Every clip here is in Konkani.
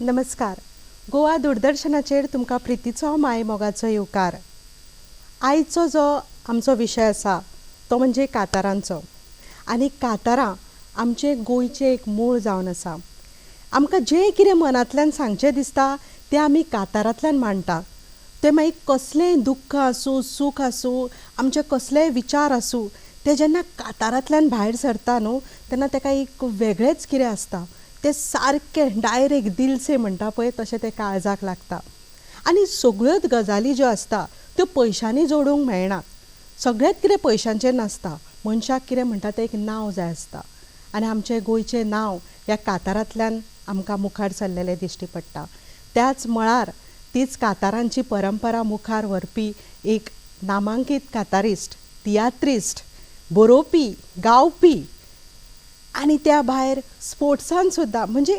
नमस्कार. गोवा दूरदर्शनाचेर तुमकां प्रितीचो माय मोगाचो येवकार. आयचो जो आमचो विशय आसा तो म्हणजे कांतारांचो. आनी कांतारां आमचे गोंयचें एक मूळ जावन आसा. आमकां जें कितें मनांतल्यान सांगचें दिसता तें आमी कांतारांतल्यान मांडटा. तें मागीर कसलेंय दुख्ख आसूं, सूख आसूं, आमचे कसलेय विचार आसूं, ते जेन्ना कांतारांतल्यान भायर सरता न्हू तेन्ना ताका एक वेगळेंच कितें आसता. ते सारकें डायरेक्ट दिल से म्हणटा पळय तशें तें काळजाक लागता. आनी सगळ्योच गजाली ज्यो आसता त्यो पयशांनी जोडूंक मेळनात. सगळेंच कितें पयशांचेर नासता. मनशाक कितें म्हणटा तें एक नांव जाय आसता. आनी आमचें गोंयचें नांव ह्या कांतारांतल्यान आमकां मुखार सरलेलें दिश्टी पडटा. त्याच मळार तीच कांतारांची परंपरा मुखार व्हरपी एक नामांकीत कांतारिस्ट, तियात्रिस्ट, बरोवपी, गावपी आनी त्या भायर स्पोर्ट्सान सुद्दां म्हणजे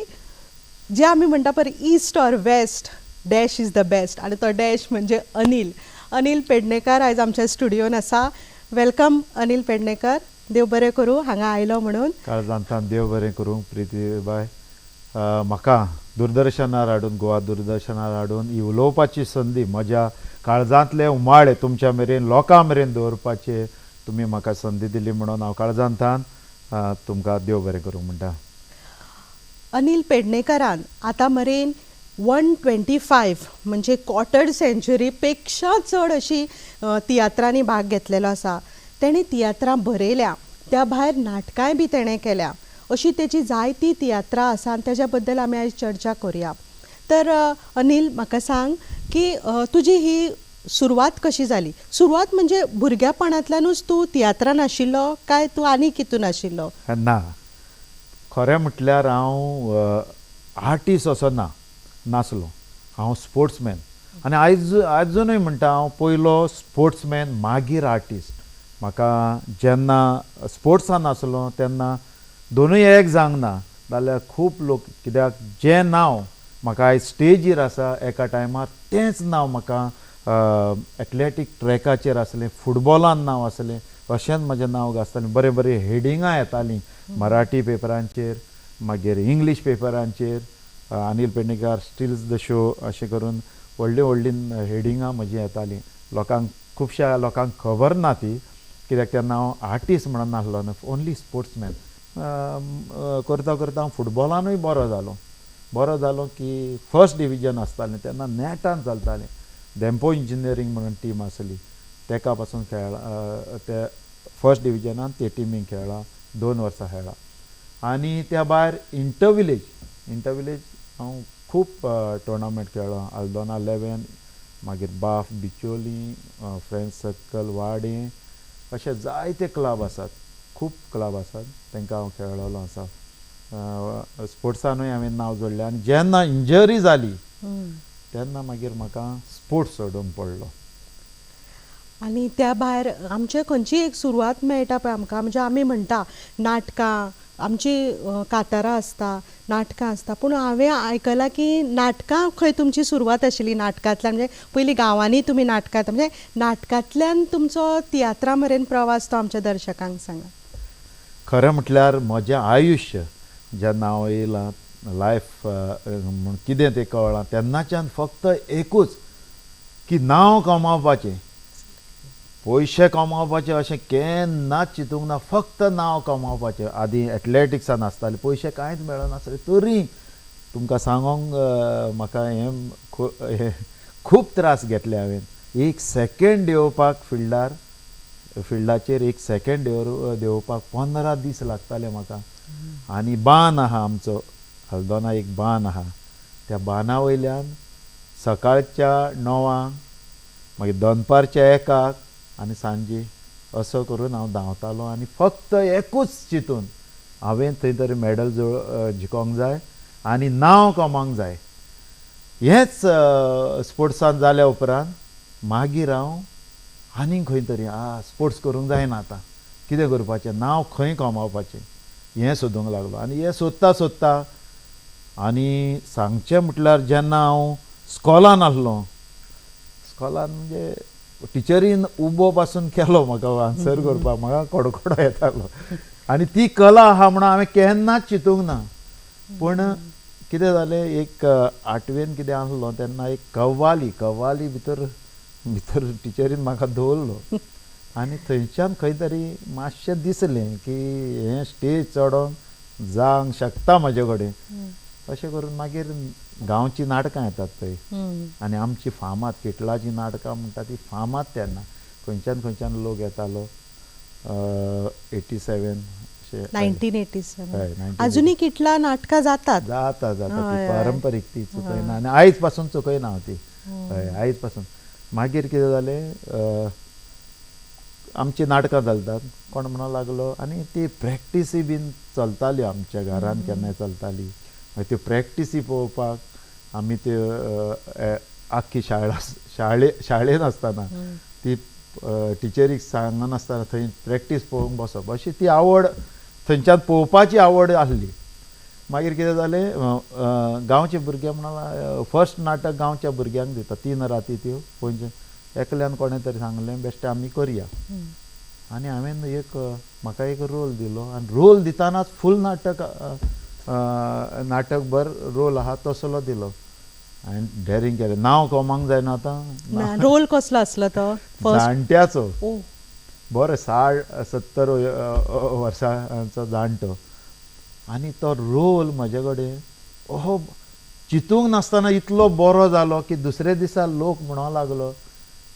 जे आमी म्हणटा पळय east or west dash is the best आनी तो डॅश म्हणजे अनिल पेडणेकर आयज आमच्या स्टुडियोन आसा. वेलकम अनिल पेडणेकर. देव बरें करूं हांगा आयलो म्हणून. काळजांतल्यान देव बरें करूं प्रिती बाय. म्हाका दूरदर्शनार हाडून गोवा दूरदर्शनार हाडून ही उलोवपाची संदी म्हज्या काळजांतले उमाळे तुमच्या मेरेन लोकां मेरेन दवरपाचे तुमी म्हाका संदी दिली म्हणून हांव काळजांतल्यान तुमकां देव बरें करूं म्हणटा. अनिल पेडणेकरान आतां मेरेन 125 म्हणजे क्वॉर्टर सेंच्युरी पेक्षा चड अशी तियात्रांनी भाग घेतलेलो आसा. तेणें तियात्रां बरयल्या, त्या भायर नाटकांय बी तेणें केल्या. अशी तेची जायती तियात्रां आसा आनी तेज्या बद्दल आमी आयज चर्चा करुया. तर अनिल म्हाका सांग की तुजी ही सुरवात कशी जाली. सुरवात म्हणजे भुरग्यापणांतल्यानूच तूं तियात्रान आशिल्लो काय तूं आनी कितून आशिल्लो. ना, खरें म्हटल्यार हांव आर्टिस्ट असो नासलो. हांव स्पोर्ट्समॅन आनी आजुनूय म्हणटा हांव पयलो स्पोर्ट्समॅन मागीर आर्टिस्ट. म्हाका जेन्ना स्पोर्ट्सान आसलो तेन्ना दोनूय एक जावंक ना जाल्यार खूब लोक कित्याक जें नांव म्हाका आयज स्टेजीर आसा एका टायमार तेंच नांव म्हाका एथलेटीक ट्रॅकाचेर आसलें, फुटबॉलान नांव आसलें, अशेंच म्हजें नांव आसतालें. बरें बरें हेडिंगां येतालीं मराठी पेपरांचेर मागीर इंग्लीश पेपरांचेर. अनिल पेडणेकर स्टिल्स द शो अशें करून व्हडलीं हेडिंगां म्हजीं येतालीं. खुबश्या लोकांक खबर ना ती कित्याक तेन्ना हांव आर्टिस्ट म्हणून नासलो न्हू, ओन्ली स्पोर्ट्समॅन. करता करता हांव फुटबॉलानूय बरो जालो की फर्स्ट डिविजन आसतालें तेन्ना नेटान चलतालें. डेम्पो इंजिनियरींग म्हणून टीम आसली तेका पासून खेळ्ळा. ते फर्स्ट डिविजनान ते टिमीक खेळ्ळा, 2 वर्सां खेळ्ळा. आनी त्या भायर इंटरविलेज हांव खूब टुर्नामेंट खेळ्ळो. आल्दोना 11 मागीर बाफ बिचोली, फ्रेंड्स सर्कल वाडे अशे जायते क्लब आसात, खूब क्लब आसात तांकां हांव खेळ्ळलो आसा. स्पोर्ट्सानूय हांवें नांव जोडलें. आनी जेन्ना इंजरी जाली तेन्ना मागीर म्हाका स्पोर्ट्स सोडूंक पडलो. आनी त्या भायर आमचे खंयची एक सुरवात मेळटा पळय आमकां म्हणजे आमी म्हणटा नाटकां आमची कांतारां आसता, नाटकां आसता, पूण हांवें आयकलां की नाटकां खंय तुमची सुरवात आशिल्ली नाटकांतल्यान. म्हणजे पयलीं गांवांनी तुमी नाटकां म्हणजे नाटकांतल्यान तुमचो तियात्रा मेरेन प्रवास तो आमच्या दर्शकांक सांगा. खरें म्हटल्यार म्हजें आयुश्य जेन्ना हांव येयलां लायफ म्हण कितें तें कळ्ळां तेन्नाच्यान फक्त एकूच की नांव कमावपाचें, पयशे कमावपाचे अशें केन्नाच चिंतूंक ना. फक्त नांव कमावपाचें. आदीं एथलेटिक्सान आसतालें पयशे कांयच मेळनासले तरी तुमकां सांगोंक म्हाका हें खूब त्रास घेतले हांवें. एक सेकंड येवपाक फिल्डाचेर एक सेकंड देंवोवपाक 15 दीस लागताले म्हाका. आनी बान आहा आमचो हल्दोना एक बान आहा, त्या बाना वयल्यान सकाळच्या 9 मागीर दनपारच्या 1 आनी सांजे असो करून हांव धांवतालो. आनी फक्त एकूच चिंतून हांवें थंय तरी मेडल जिखोंक जाय आनी नांव कमावंक जाय. हेंच स्पोर्ट्सान जाल्या उपरांत मागीर हांव आनीक खंय तरी स्पोर्ट्स करूंक जायना आतां कितें करपाचें, नांव खंय कमावपाचें हें सोदूंक लागलो. आनी हें सोदता आनी सांगचें म्हटल्यार जेन्ना हांव स्कॉलान आसलो, स्कॉलान म्हणजे टिचरीन उबो पासून केलो म्हाका आन्सर करपाक, म्हाका कडकडो येतालो. आनी ती कला आहा म्हणून हांवें केन्नाच चिंतूंक ना. पूण कितें जालें एक 8वेन कितें आसलो तेन्ना एक कव्वाली भितर टिचरीन म्हाका दवरलो आनी थंयच्यान खंय तरी मातशें दिसलें की हें स्टेज चडोंक जावंक शकता म्हजे कडेन. अशें करून मागीर गांवची नाटकां येतात पळय आनी आमची फामाद किटलाची नाटकां म्हणटा ती फामाद तेन्ना खंयच्यान लोक येतालो 87 1987 अजूनही किटला नाटकां जातात. जाता ती पारंपारीक ती चुकयना आनी आयज पासून चुकयना हांव ती. हय आयज पासून. मागीर कितें जालें आमची नाटकां चलतात कोण म्हणूंक लागलो आनी ती प्रॅक्टीसी बीन चलताल्यो आमच्या घरान केन्नाय चलताली. त्यो प्रॅक्टीसी पळोवपाक आमी त्यो आख्खी शाळेन आसतना ती टिचरीक सांगनासतना थंय प्रॅक्टीस पळोवंक बसप अशी ती आवड थंयच्यान पळोवपाची आवड आसली. मागीर कितें जालें गांवचे भुरगे म्हणून फर्स्ट नाटक गांवच्या भुरग्यांक दिता 3 राती त्यो पयलीं एकल्यान कोणें तरी सांगलें बेश्टें आमी करया आनी हांवें म्हाका एक रोल दिलो आनी रोल दितानाच फूल नाटकभर रोल आहा तसलो दिलो हांवें डॅरिंग केलें. नांव कोमांक जायना आतां. रोल कसलो आसलो तो? जाणट्याचो बरो 60-70 वर्सांचो जाणटो आनी तो रोल म्हजे कडेन चिंतूंक नासतना इतलो बरो जालो की दुसरे दिसा लोक म्हणूंक लागलो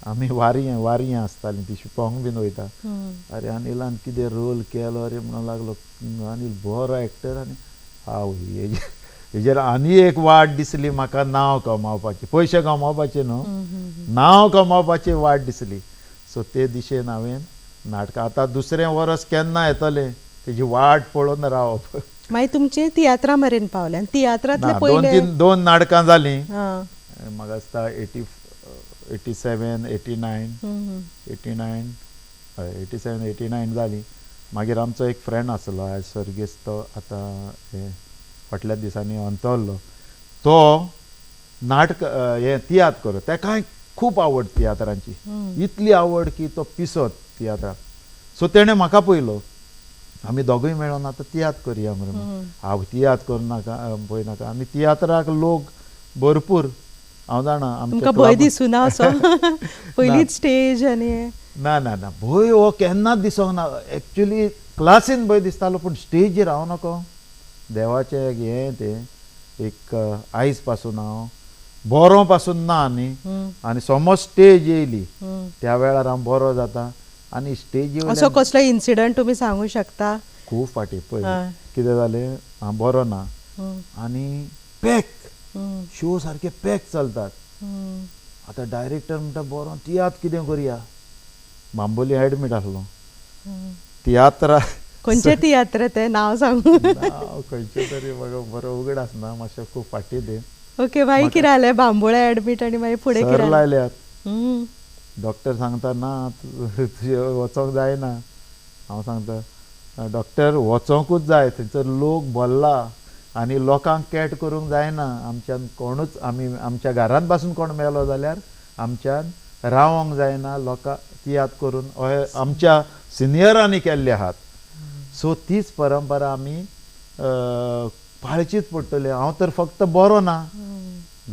आमी वारी आसतालीं ती शिकोवंक बीन वयता अरे अनिलान कितें रोल केलो रे म्हणूंक लागलो अनिल बरो एक्टर आनी हांव हेजेर आनी एक वाट दिसली म्हाका नांव कमावपाचें पयशे कमावपाचे न्हू नांव कमावपाची वाट दिसली. सो ते दिशेन हांवें नाटकां आतां दुसरें वर्स केन्ना येतलें तेजी वाट पळोवन रावप. मागीर तुमचे तियात्रा मेरेन पावले आनी तियात्रांतले पयले 2 नाटकां जालीं. म्हाका दिसता 87 89 जालीं. मागीर आमचो एक फ्रेंड आसलो आयज सर्गेस्त तो आतां फाटल्या दिसांनी अंतरलो तो नाटक हें तियात्र करता तेकाय खूब आवड तियात्रांची इतली आवड की तो पिसत तियात्राक. सो तेणें म्हाका पयलो आमी दोगूय मेळोन आतां तियात्र करया म्हणून. हांव तियात्र करनाका पळयनाका आनी तियात्राक लोक भरपूर हांव जाणा तुमकां भंय दिसूना असो पयलीच स्टेज आनी ना भंय हो केन्नाच दिसोंक ना. एक्चुली क्लासीन भंय दिसतालो पूण स्टेजीर हांव नको देवाचें हें तें एक आयज पासून हांव बरो पासून ना न्ही आनी समज स्टेज येयली त्या वेळार हांव बरो जाता आनी स्टेजीर असो कसलो इन्सिडंट तुमी सांगूंक शकता? खूब फाटी पळय कितें जालें हांव बरो ना आनी पॅक शो सारके पॅक चलतात. आतां डायरेक्टर म्हणटा बरो तियात्र कितें करया बांबोली एडमीट आसलो तियात्रा खंयचे तियात्र तें नांव सांगू खंयचे तरी म्हाका बरो उगड आसना मातशें खूब फाटी दे. ओके मागीर कितें जालें बांबोळे एडमीट आनी मागीर फुडें कितें लायल्यात डॉक्टर सांगता ना तुजें वचोंक जायना. हांव सांगता डॉक्टर वचोंकूच जाय थंयसर लोक भरला आनी लोकांक कॅट करूंक जायना आमच्यान कोणूच आमी आमच्या घरांत पासून कोण मेलो जाल्यार आमच्यान रावोंक जायना लोकां तियात्र करून अहे आमच्या सिनियरांनी केल्ले आहात. सो तीच परंपरा आमी पाळचीच पडटली. हांव तर फक्त बरो ना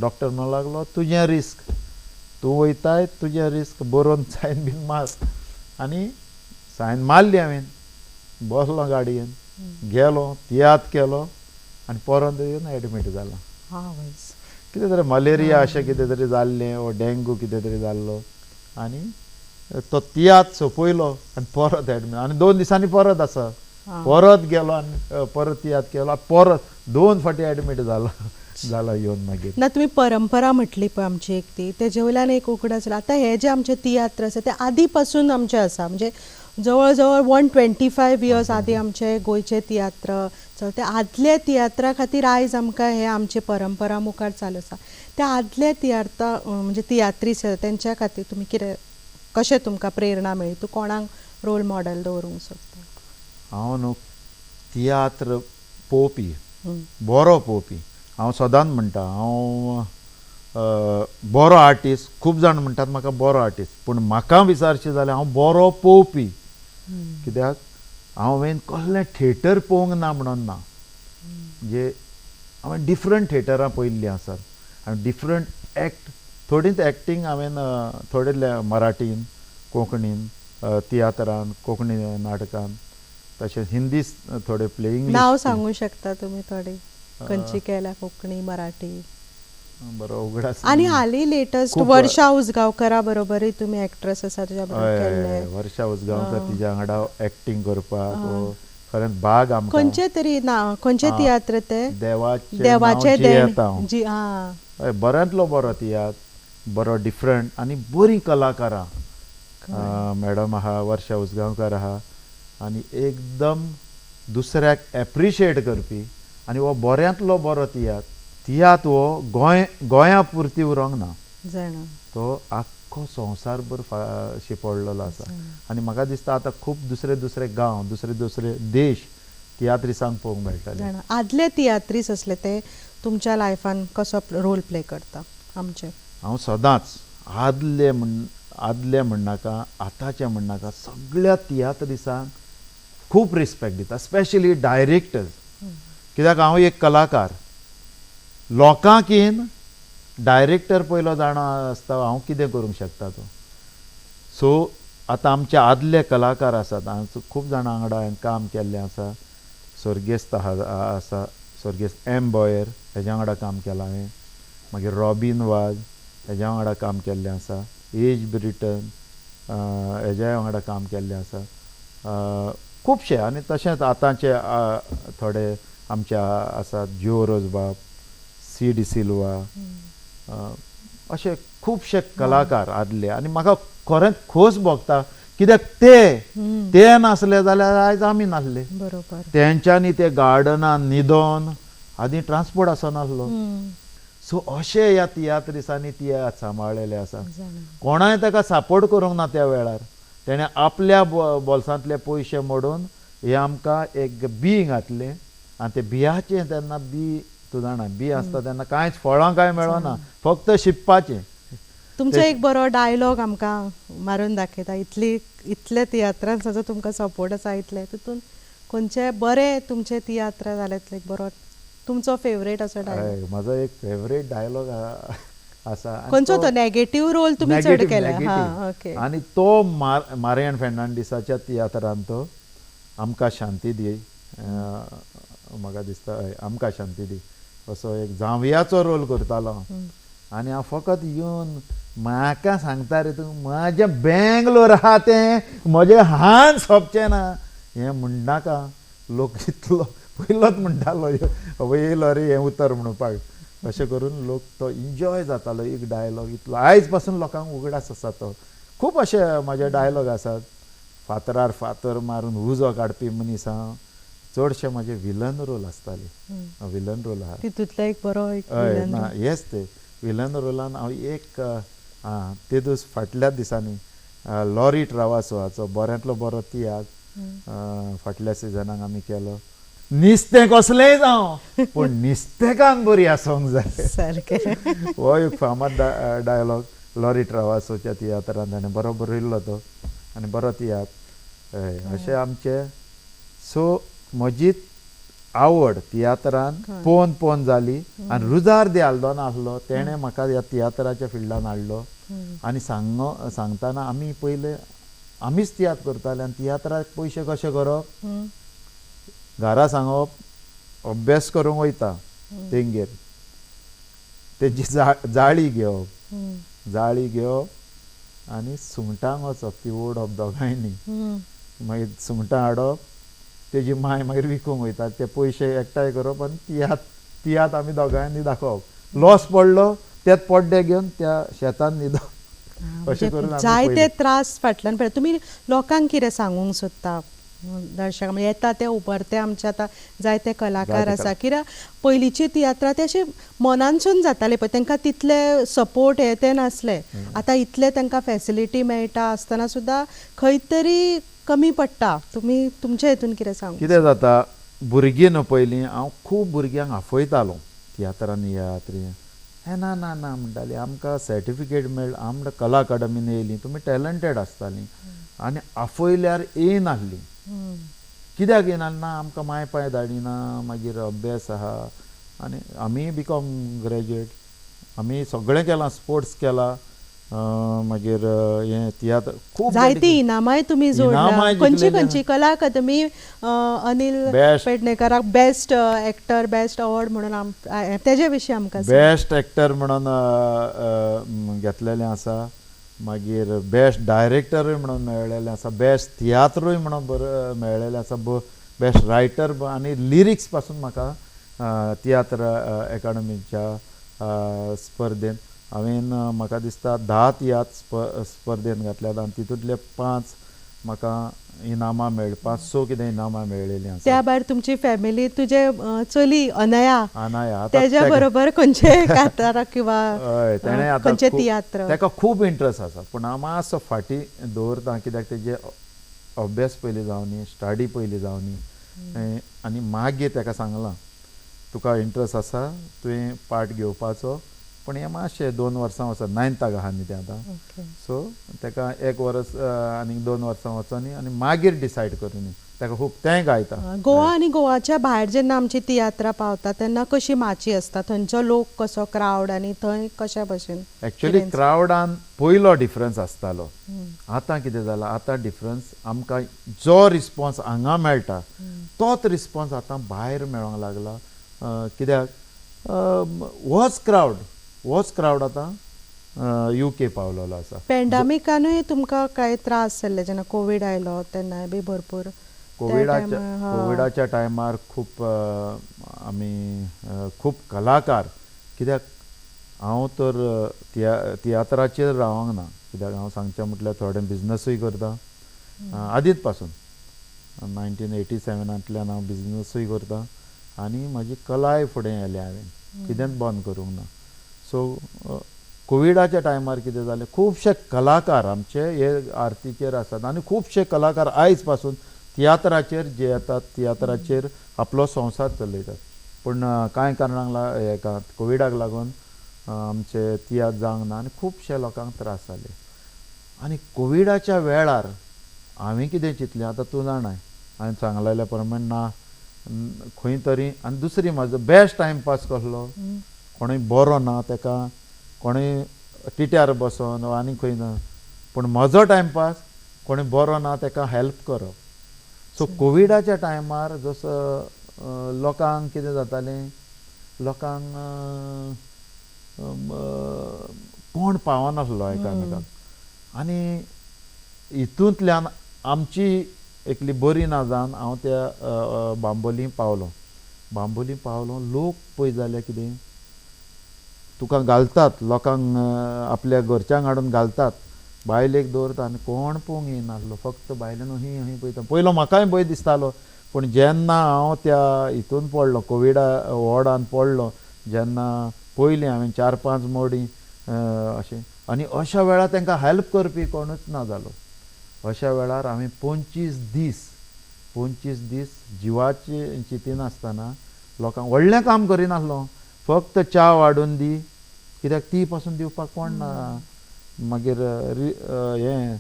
डॉक्टर म्हणूंक लागलो तुजें रिस्क तूं वयताय तुजें रिस्क बरोवन सायन बीन मार आनी सायन मारली हांवें बसलो गाडयेन गेलो तियात्र केलो आनी परत येवन एडमीट जाला. कितें तरी मलेरिया अशें कितें तरी जाल्लें वो डेंगू कितें तरी जाल्लो आनी तो तियात्र सोंपयलो आनी परत एडमीट आनी 2 दिसांनी परत आसा परत गेलो आनी परत तियात्र केलो परत 2 फाटी एडमीट जाला येवन मागीर. ना तुमी परंपरा म्हटली पळय आमची एक ती तेजे वयल्यान एक उगड आसलो आतां हे जे आमचे तियात्र आसा ते आदी पासून आमचे आसा म्हणजे जवळ जवळ 125 इयर्स आदी आमचे गोंयचे तियात्र ते आदले तियात्रा खातीर आयज आमकां हे आमची परंपरा मुखार चालू आसा. त्या आदले तियात्र म्हणजे तियात्रीस तेंच्या खातीर तुमी कितें कशें तुमकां प्रेरणा मेळ्ळी तूं कोणाक रोल मॉडेल दवरूंक सोदता? हांव न्हू तियात्र पळोवपी बरो पळोवपी हांव सदांच म्हणटा हांव बरो आर्टिस्ट खूब जाण म्हणटात म्हाका बरो आर्टिस्ट पूण म्हाका विचारचें जाल्यार हांव बरो पळोवपी कित्याक हांवें कसलें थिएटर पळोवंक ना म्हणून ना म्हणजे हांवें डिफरंट थिएटरां पळयल्लीं आसात आनी डिफरंट एक्ट थोडींच एक्टींग हांवें थोडे मराठीन कोंकणीन तियात्रान कोंकणी नाटकान तशेंच हिंदी थोडे प्लेईंग नाव सांगू शकता तुम्ही थोडी खंयची केल्या कोंकणी मराठी बरो उगडास आणि हाली लेटेस्ट खूब वर्षा उसगांवकरा बरोबरय तुम्ही एक्ट्रेस आसा तुज्या बरोबर केल्ले वर्षा उसगांवकर तिच्या वांगडा एक्टींग करपाक खरेंच बाग आमकां खंयचे तरी ना खंयचे तियात्र ते देवाचे देण हांव जी हय बऱ्यांतलो बरो तियात्र बरो डिफरंट आनी बरी कलाकारां मॅडम आहा वर्षा उसगांवकर आहा आनी एकदम दुसऱ्याक एप्रिशिएट करपी आनी हो बऱ्यांतलो बरो तियात्र हो गोंया पुरती उरोंक ना जाणा तो आख्खो संवसारभर शिंपडलेलो आसा आनी म्हाका दिसता आतां खूब दुसरे दुसरे गांव दुसरे दुसरे देश तियात्रिसांक पळोवंक मेळटले जाणा आदले तियात्रीस असले ते तुमच्या लायफान कसो रोल प्ले करता आमचे हांव सदांच आदले म्हणनाका आतांचे म्हणनाका सगळ्या तियात्रिसांक खूब रिस्पेक्ट दिता स्पेशली डायरेक्टर्स कित्याक हांव एक कलाकार लोकांक येन डायरेक्टर पयलो जाणो आसता हांव कितें करूंक शकता तो सो आतां आमचे आदले कलाकार आसात हांवें खूब जाणां वांगडा हांवें काम केल्लें आसा स्वर्गेस्त आसा स्वर्गेस्त एम बॉयर हेज्या वांगडा काम केलां हांवें मागीर रॉबिन वाज हेज्या वांगडा काम केल्लें आसा एज ब्रिटन हेज्या वांगडा काम केल्लें आसा खुबशे आनी तशेंच आतांचे थोडे आमचे आसात ज्यो रोजबाब सी डी सिल्वा अशे खुबशे कलाकार आदले आनी म्हाका खरेंच खोस भोगता कित्याक ते नासले जाल्यार आयज आमी नासले बरोबर तेंच्यांनी ते गार्डनान न्हिदोन आदी ट्रान्सपोर्ट आसनासलो सो अशे ह्या तियात्रिसांनी तियात्र सांबाळलेले आसा कोणाय ताका सपोर्ट करूंक ना त्या वेळार तेणें आपल्या बोल्सांतले पयशे मोडून हे आमकां एक बी घातलें आनी ते बियाचें तेन्ना बी तूं जाणा बी आसता तेन्ना कांयच फळां कांय मेळना फक्त शिंपपाचें तुमचो एक बरो डायलॉग आमकां मारून दाखयता इतले तियात्रांत जो तुमकां सपोर्ट आसा इतले तितून खंयचे बरे तुमचे तियात्र जाल्यात लायक बरो तुमचो फेवरेट असो डायलॉग म्हजो एक फेवरेट डायलॉग आसा खंयचो तो नेगेटिव्ह रोल तुमी चड केला ओके आनी तो मारियन फेर्नांडीसाच्या तियात्रांत तो आमकां शांती दी म्हाका दिसता हय आमकां शांती दी असो एक जांवयाचो रोल करतालो आनी हांव फकत येवन म्हाका सांगता रे तूं म्हाजें बेंगलोर आहा तें म्हजें हान सोंपचें ना हें म्हणनाका लोक इतलो पयलोच म्हणटालो येयलो रे हें उतर म्हणपाक अशें करून लोक तो एन्जॉय जातालो एक डायलॉग इतलो आयज पासून लोकांक उगडास आसा तो खूब अशे म्हाजे डायलॉग आसात फातरार फातर मारून उजो काडपी मनीस हांव चडशे म्हाजे विलन रोल आसताले विलन रोल आहा तितूंतलो एक बरो हय ना हेच ते विलन रोलान हांव एक ते दीस फाटल्याच दिसांनी लॉरी ट्रावासो बऱ्यांतलो बरो तियात्र फाटल्या सिजनाक आमी केलो नुस्तें कसलेंय जावं पूण नुस्तेकान बरी आसोंक जाय सारकें हो एक फामाद डायलॉग लॉरी ट्रावासोच्या तियात्रांत ताणें बरो बरयल्लो तो आनी बरो तियात्र हय अशें आमचे सो म्हजी आवड तियात्रान पोवन जाली आनी रुजार दे आल्दोना आसलो तेणें म्हाका ह्या तियात्राच्या फिल्डान हाडलो आनी सांगतना आमी पयले आमीच तियात्र करताले आनी तियात्राक पयशे कशे करप घरा सांगप अभ्यास करूंक वयता तेंगेर तेजी जाळी घेवप आनी सुंगटांक वचप ती ओडप दोगांयनी मागीर सुंगटां हाडप तेजी माय मागीर विकूंक वयता ते पयशे एकठांय करप आनी तियात्र आमी दोगांयनी दाखोवप लॉस पडलो तेच पड्डे घेवन त्या शेतान न्हिदप अशें करून जायते त्रास फाटल्यान पळय तुमी लोकांक कितें सांगूंक सोदता दर्शक म्हणजे येता ते उबरते आमचे आतां जायते कलाकार आसा कित्याक पयलींची तियात्रां ते अशें मनानसून जाताले पळय तांकां तितले सपोर्ट हे ते नासले आतां इतले तांकां फॅसिलिटी मेळटा आसतना सुद्दां खंय तरी कमी पडटा तुमी तुमच्या हितून कितें सांगू कितें जाता भुरगीं न्हू पयलीं हांव खूब भुरग्यांक आफयतालो तियात्रांनी येयात रे हे ना ना ना म्हणटालीं आमकां सर्टिफिकेट मेळ आमकां कला अकादमीन येयलीं तुमी टॅलंटेड आसतालीं आनी आफयल्यार येयनासलीं कित्याक येयनासलीं ना आमकां माय पांय धाडिना मागीर अभ्यास आहा आनी आमी बीकॉम ग्रॅज्युएट आमी सगळें केलां स्पोर्ट्स केला मागीर हें तियात्र खूब जायती इनामाय तुमी जोडला इनामाय खंयची जिखलेली खंयची कला अकादमी अनिल Best. पेडणेकराक बेस्ट एक्टर बेस्ट अवॉर्ड म्हणून तेजे विशीं आमकां सांग. बेस्ट एक्टर म्हणून घेतलेलें आसा मागीर बेस्ट डायरेक्टरूय म्हणून मेळलेलें आसा बेस्ट तियात्रूय म्हणून बरो मेळलेलें आसा बेस्ट रायटर आनी लिरिक्स पासून म्हाका तियात्र अकादमीच्या स्पर्धेंत हांवें म्हाका दिसता 10 तियात्र स्पर्धेंत घातल्यात आनी तितूंतले 5 म्हाका इनामां मेळ्ळी 500 कितें इनामां मेळ्ळेलीं आसा. त्या भायर तुमची फॅमिली तुजे चली अनया अनाया तेज्या बरोबर खंयचे कातार किंवा हय तेणें आतां खंयचे तियात्र ताका खूब इंट्रस्ट आसा पूण हांव मातसो फाटीं दवरता कित्याक तेजे अभ्यास पयलीं जावनी स्टडी पयलीं जावनी आनी मागीर ताका सांगलां तुका इंट्रस्ट आसा तुवें पार्ट घेवपाचो पूण हें मातशें 2 वर्सां वचत 9th आहा न्ही तें आतां सो ताका 1 वर्स आनी 2 वर्सां वचोनी आनी मागीर डिसायड करूनी ताका खूब तें गायता. गोवा आनी गोवाच्या भायर जेन्ना आमची तियात्रां पावता तेन्ना कशी माची आसता थंयचो लोक कसो क्रावड आनी थंय कशा भशेन एक्चुली क्रावडान पयलो डिफरन्स आसतालो आतां कितें जालां आतां डिफरन्स आमकां जो रिस्पॉन्स हांगा मेळटा तोच रिस्पॉन्स आतां भायर मेळोंक लागला कित्याक होच क्रावड आतां UK पावलेलो आसा. पॅन्डेमिकानूय तुमकां कांय त्रास जाल्ले जेन्ना कोवीड आयलो तेन्नाय बी भरपूर कोविडाच्या टायमार खूब आमी खूब कलाकार कित्याक हांव तर तियात्राचेर रावंक ना कित्याक हांव सांगचें म्हटल्यार थोडें बिजनसूय करता आदींच पासून 1987 हांव बिजनसूय करता आनी म्हाजी कलाय फुडें येल्या हांवें कितेंच बंद करूंक ना. सो कोविडाच्या टायमार कितें जालें खुबशे कलाकार आमचे हे आरतीचेर आसात आनी खुबशे कलाकार आयज पासून तियात्राचेर जे येतात तियात्राचेर आपलो संवसार चलयतात पूण कांय कारणांक हेका कोविडाक लागून आमचे तियात्र जावंक ना आनी खुबशे लोकांक त्रास जाले आनी कोविडाच्या वेळार हांवें कितें चिंतलें आतां तूं जाणाय हांवें सांगलेल्या प्रमाणे ना खंय तरी आनी दुसरी म्हाजो बेस्ट टायमपास कसलो कोणूय बरो ना ताका कोणूय टिट्यार बसोन आनी खंय ना पूण म्हजो टायमपास कोणूय बरो ना ताका हेल्प करप. सो कोविडाच्या टायमार जसो लोकांक कितें जातालें लोकांक कोण पावनासलो एकामेकाक आनी हितूंतल्यान आमची एकली बरी ना जावन हांव त्या बांबोली पावलो लोक पळय जाल्यार कितें तुका घालतात लोकांक आपल्या घरच्यांक हाडून घालतात बायलेक दवरता आनी कोण पळोवंक येनासलो फक्त बायलेन हूंय पळयता. पयलो म्हाकाय भंय दिसतालो पूण जेन्ना हांव त्या हितून पडलो कोविडा वॉर्डान पडलो जेन्ना पयलीं हांवें 4-5 मोडी अशें आनी अशा वेळार तांकां हेल्प करपी कोणूच ना जालो. अशा वेळार हांवें 25 दीस जिवाचे चिंतिनासतना लोकांक व्हडलें काम करिनासलो फक्त च्या वाडून दी कित्याक ती पासून दिवपाक कोण ना मागीर हें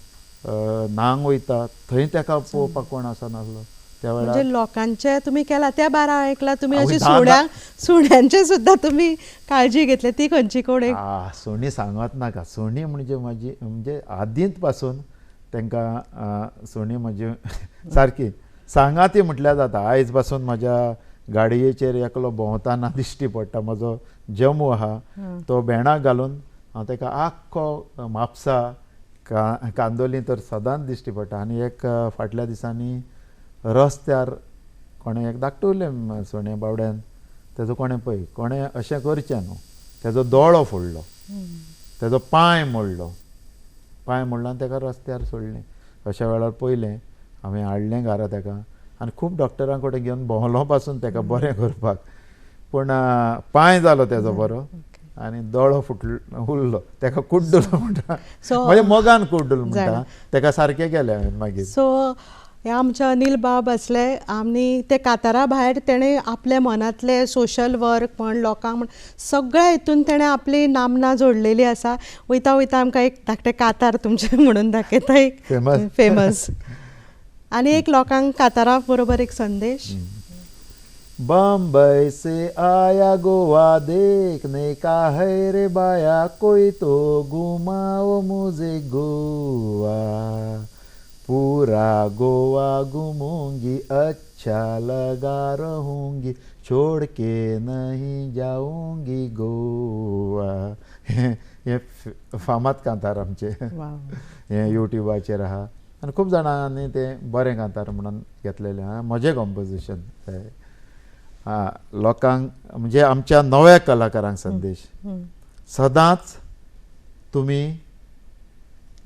न्हांग वयता थंय ताका पळोवपाक कोण आसनासलो त्या वेळार म्हणजे लोकांचे तुमी केला त्या बारा आयकला तुमी अशी सुण्यांचे सुद्दां तुमी काळजी घेतली ती खंयची कोण सुणी सांगत नाका सुणी म्हणजे म्हाजी म्हणजे आदींच पासून तांकां सुणी म्हजी सारकी सांगा ती म्हटल्यार जाता. आयज पासून म्हाज्या गाडयेचेर एकलो भोंवताना दिश्टी पडटा म्हजो जमू आहा तो भेणाक घालून हांव ताका आख्खो म्हापसा कांदोली तर सदांच दिश्टी पडटा आनी एक फाटल्या दिसांनी रस्त्यार कोणें एक धाकटुलें सुणे बावड्यान तेजो कोणें अशें करचें न्हू तेजो दोळो फोडलो तेजो पांय मोडलो आनी ताका रस्त्यार सोडलें. अशा वेळार पयलें हांवें हाडलें घरा ताका आनी खूब डॉक्टरां कडेन घेवन भोंवलो पासून ताका बरें करपाक पूण पांय जालो तेजो बरो आनी दोळो उरलो ताका कुड्डूल म्हणटा म्हणजे मोगान कुड्डूल म्हणटा ताका सारकें केलें हांवें मागीर. सो हे आमचे अनिल बाब आसले आनी ते कातारा भायर तेणें आपल्या मनांतले सोशल वर्क म्हण लोकांक म्हण सगळ्या हितून तेणें आपली नामना जोडलेली आसा. वयता वयता आमकां एक धाकटें कातार तुमचें म्हणून दाखयता एक फेमस आनी एक लोकांक कातारा बरोबर एक संदेश. बम्बई से आया गोवा देखने का है रे बाया कोई तो घुमाओ मुझे गोवा पूरा गोवा घूमूंगी अच्छा लगा रहूंगी छोड़ के नहीं जाऊंगी गोवा हे फामाद कांतार आमचे वाव. हे युट्यूबाचेर आहा आनी खूब जाणांनी ते बरें कांतार म्हणून घेतलेले आहा म्हजें कॉम्पोजिशन लोकांक म्हणजे आमच्या नव्या कलाकारांक संदेश सदांच तुमी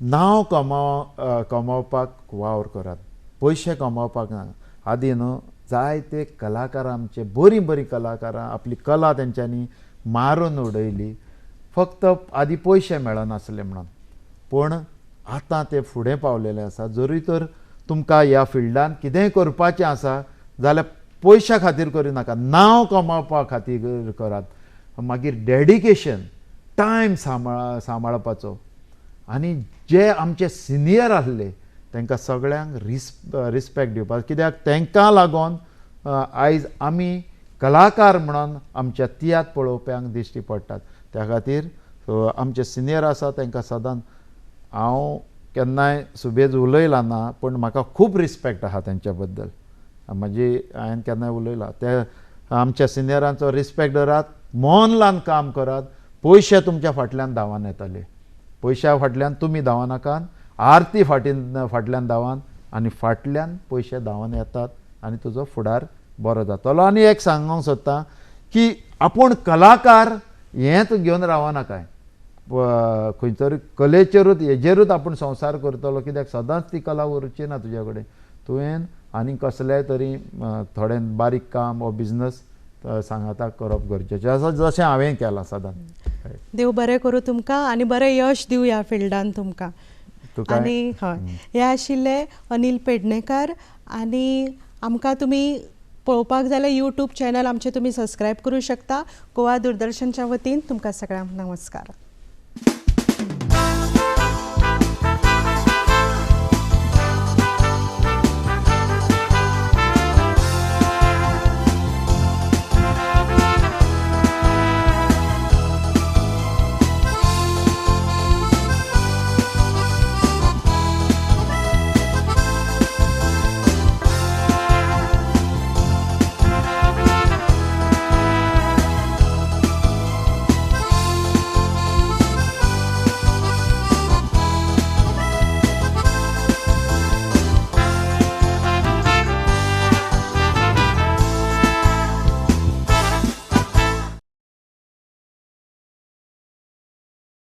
नांव कमावपाक वावर करात पयशे कमावपाक ना आदी न्हू जायते कलाकार आमचे बरी बरी कलाकारां आपली कला तेंच्यांनी मारून उडयली फक्त आदी पयशे मेळनासले म्हणून पूण आतां ते फुडें पावलेले आसा जरी तर तुमकां ह्या फिल्डान कितेंय करपाचें आसा जाल्यार पयशा खातीर करिनाका नांव कमावपा खातीर करात मागीर डेडिकेशन टायम सांबाळपाचो आनी जे आमचे सिनियर आसले तांकां सगळ्यांक रिस्पेक्ट दिवपाक कित्याक तांकां लागून आयज आमी कलाकार म्हणून आमच्या तियात्र पळोवप्यांक दिश्टी पडटात त्या खातीर आमचे सिनियर आसा तांकां सदांच हांव केन्नाय सुबेज उलयला ना पूण म्हाका खूब रिस्पेक्ट आहा तांच्या बद्दल म्हणजे हांवें केन्नाय उलयलां ते आमच्या सिनियरांचो रिस्पेक्ट धरात मन लावन काम करात पयशे तुमच्या फाटल्यान धांवन येतले पयशा फाटल्यान तुमी धांवनाकात आरती फाटल्यान धांवान आनी फाटल्यान पयशे धांवन येतात आनी तुजो फुडार बरो जातलो आनी एक सांगूंक सोदतां की आपूण कलाकार हेंच घेवन रावनाकाय खंयतरी कलेचेरूच हेजेरूच आपूण संवसार करतलो कित्याक सदांच ती कला उरची ना तुज्या कडेन तुवें आनी कसलेय तरी थोडें बारीक काम वो बिजनस सांगाता करप गरजेचें आसा जशें हांवें केलां सदांच देव बरें करूं तुमकां आनी बरें यश दिवं ह्या फिल्डान तुमकां आनी हय हे आशिल्ले अनिल पेडणेकार आनी आमकां तुमी पळोवपाक जाल्यार यूट्यूब चॅनल आमचे तुमी सबस्क्रायब करूं शकता गोवा दूरदर्शनच्या वतीन तुमकां सगळ्यांक नमस्कार.